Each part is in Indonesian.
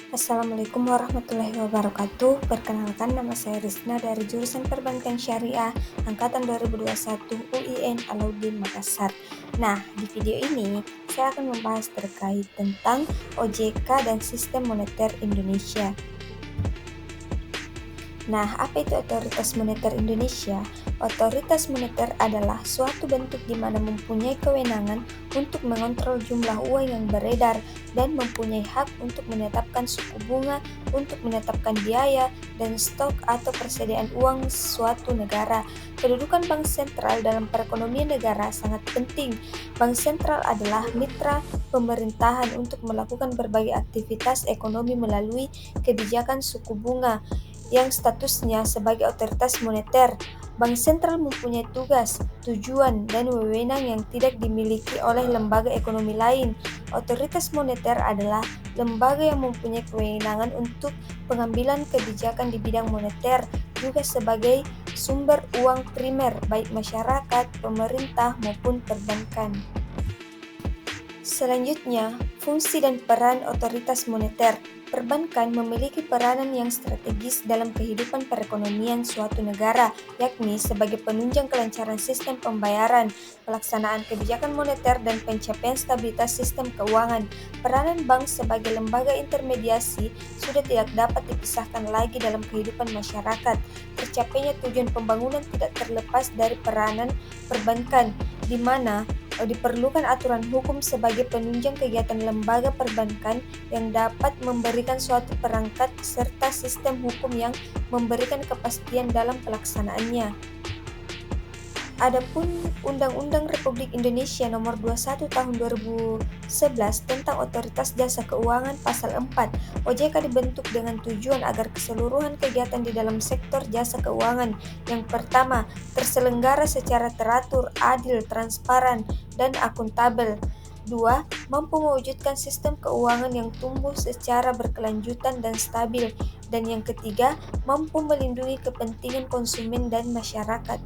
Assalamualaikum warahmatullahi wabarakatuh. Perkenalkan, nama saya Rizna dari jurusan Perbankan Syariah angkatan 2021 UIN Alauddin Makassar. Nah, di video ini saya akan membahas terkait tentang OJK dan Sistem Moneter Indonesia. Nah, apa itu Otoritas Moneter Indonesia? Otoritas moneter adalah suatu bentuk di mana mempunyai kewenangan untuk mengontrol jumlah uang yang beredar dan mempunyai hak untuk menetapkan suku bunga, untuk menetapkan biaya, dan stok atau persediaan uang suatu negara. Kedudukan bank sentral dalam perekonomian negara sangat penting. Bank sentral adalah mitra pemerintahan untuk melakukan berbagai aktivitas ekonomi melalui kebijakan suku bunga yang statusnya sebagai otoritas moneter. Bank sentral mempunyai tugas, tujuan, dan wewenang yang tidak dimiliki oleh lembaga ekonomi lain. Otoritas moneter adalah lembaga yang mempunyai kewenangan untuk pengambilan kebijakan di bidang moneter, juga sebagai sumber uang primer baik masyarakat, pemerintah, maupun perbankan. Selanjutnya, fungsi dan peran otoritas moneter. Perbankan memiliki peranan yang strategis dalam kehidupan perekonomian suatu negara, yakni sebagai penunjang kelancaran sistem pembayaran, pelaksanaan kebijakan moneter, dan pencapaian stabilitas sistem keuangan. Peranan bank sebagai lembaga intermediasi sudah tidak dapat dipisahkan lagi dalam kehidupan masyarakat. Tercapainya tujuan pembangunan tidak terlepas dari peranan perbankan, di mana diperlukan aturan hukum sebagai penunjang kegiatan lembaga perbankan yang dapat memberikan suatu perangkat serta sistem hukum yang memberikan kepastian dalam pelaksanaannya. Adapun Undang-Undang Republik Indonesia Nomor 21 Tahun 2011 tentang Otoritas Jasa Keuangan Pasal 4, OJK dibentuk dengan tujuan agar keseluruhan kegiatan di dalam sektor jasa keuangan yang pertama, terselenggara secara teratur, adil, transparan, dan akuntabel. 2. Mampu mewujudkan sistem keuangan yang tumbuh secara berkelanjutan dan stabil. Dan yang ketiga, mampu melindungi kepentingan konsumen dan masyarakat.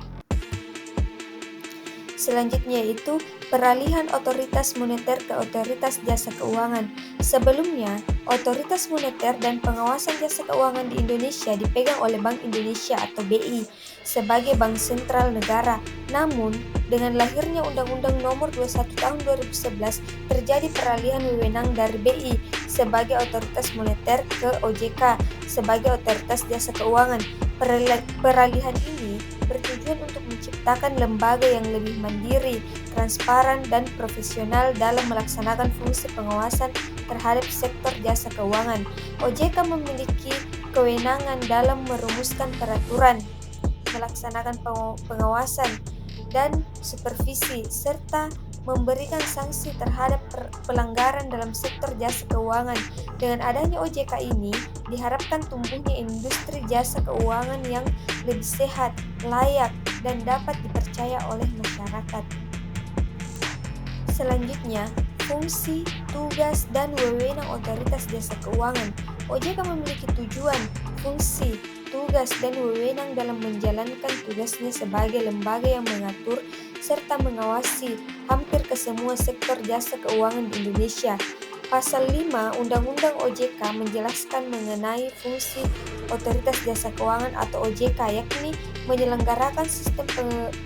Selanjutnya yaitu peralihan otoritas moneter ke otoritas jasa keuangan. Sebelumnya, otoritas moneter dan pengawasan jasa keuangan di Indonesia dipegang oleh Bank Indonesia atau BI sebagai bank sentral negara. Namun, dengan lahirnya Undang-Undang Nomor 21 Tahun 2011, terjadi peralihan wewenang dari BI sebagai otoritas moneter ke OJK sebagai otoritas jasa keuangan. Peralihan ini bertujuan untuk menciptakan lembaga yang lebih mandiri, transparan, dan profesional dalam melaksanakan fungsi pengawasan terhadap sektor jasa keuangan. OJK memiliki kewenangan dalam merumuskan peraturan, melaksanakan pengawasan dan supervisi, serta memberikan sanksi terhadap pelanggaran dalam sektor jasa keuangan. Dengan adanya OJK ini, diharapkan tumbuhnya industri jasa keuangan yang lebih sehat, layak, dan dapat dipercaya oleh masyarakat. Selanjutnya, fungsi, tugas, dan wewenang otoritas jasa keuangan. OJK memiliki tujuan, fungsi, tugas, dan wewenang dalam menjalankan tugasnya sebagai lembaga yang mengatur serta mengawasi hampir ke semua sektor jasa keuangan di Indonesia. Pasal 5 Undang-Undang OJK menjelaskan mengenai fungsi Otoritas Jasa Keuangan atau OJK, yakni menyelenggarakan sistem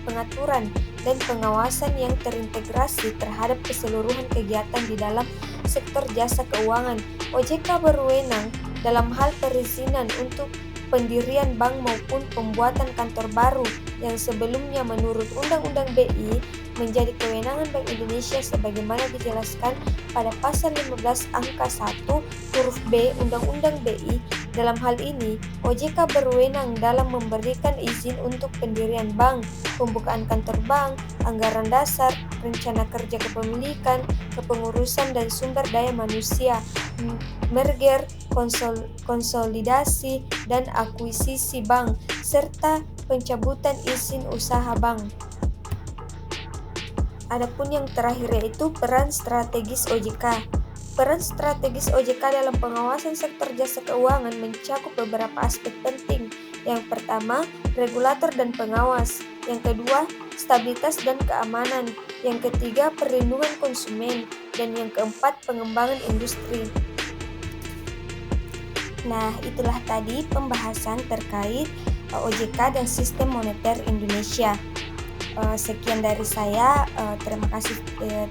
pengaturan dan pengawasan yang terintegrasi terhadap keseluruhan kegiatan di dalam sektor jasa keuangan. OJK berwenang dalam hal perizinan untuk pendirian bank maupun pembuatan kantor baru yang sebelumnya menurut Undang-Undang BI menjadi kewenangan Bank Indonesia sebagaimana dijelaskan pada pasal 15 angka 1 huruf B Undang-Undang BI. Dalam hal ini, OJK berwenang dalam memberikan izin untuk pendirian bank, pembukaan kantor bank, anggaran dasar, rencana kerja kepemilikan, kepengurusan dan sumber daya manusia, merger, konsolidasi, dan akuisisi bank, serta pencabutan izin usaha bank. Adapun yang terakhir yaitu peran strategis OJK. Peran strategis OJK dalam pengawasan sektor jasa keuangan mencakup beberapa aspek penting. Yang pertama, regulator dan pengawas. Yang kedua, stabilitas dan keamanan. Yang ketiga, perlindungan konsumen. Dan yang keempat, pengembangan industri. Nah, itulah tadi pembahasan terkait OJK dan Sistem Moneter Indonesia. Sekian dari saya, terima kasih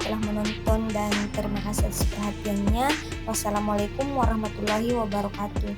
telah menonton dan terima kasih atas perhatiannya. Wassalamualaikum warahmatullahi wabarakatuh.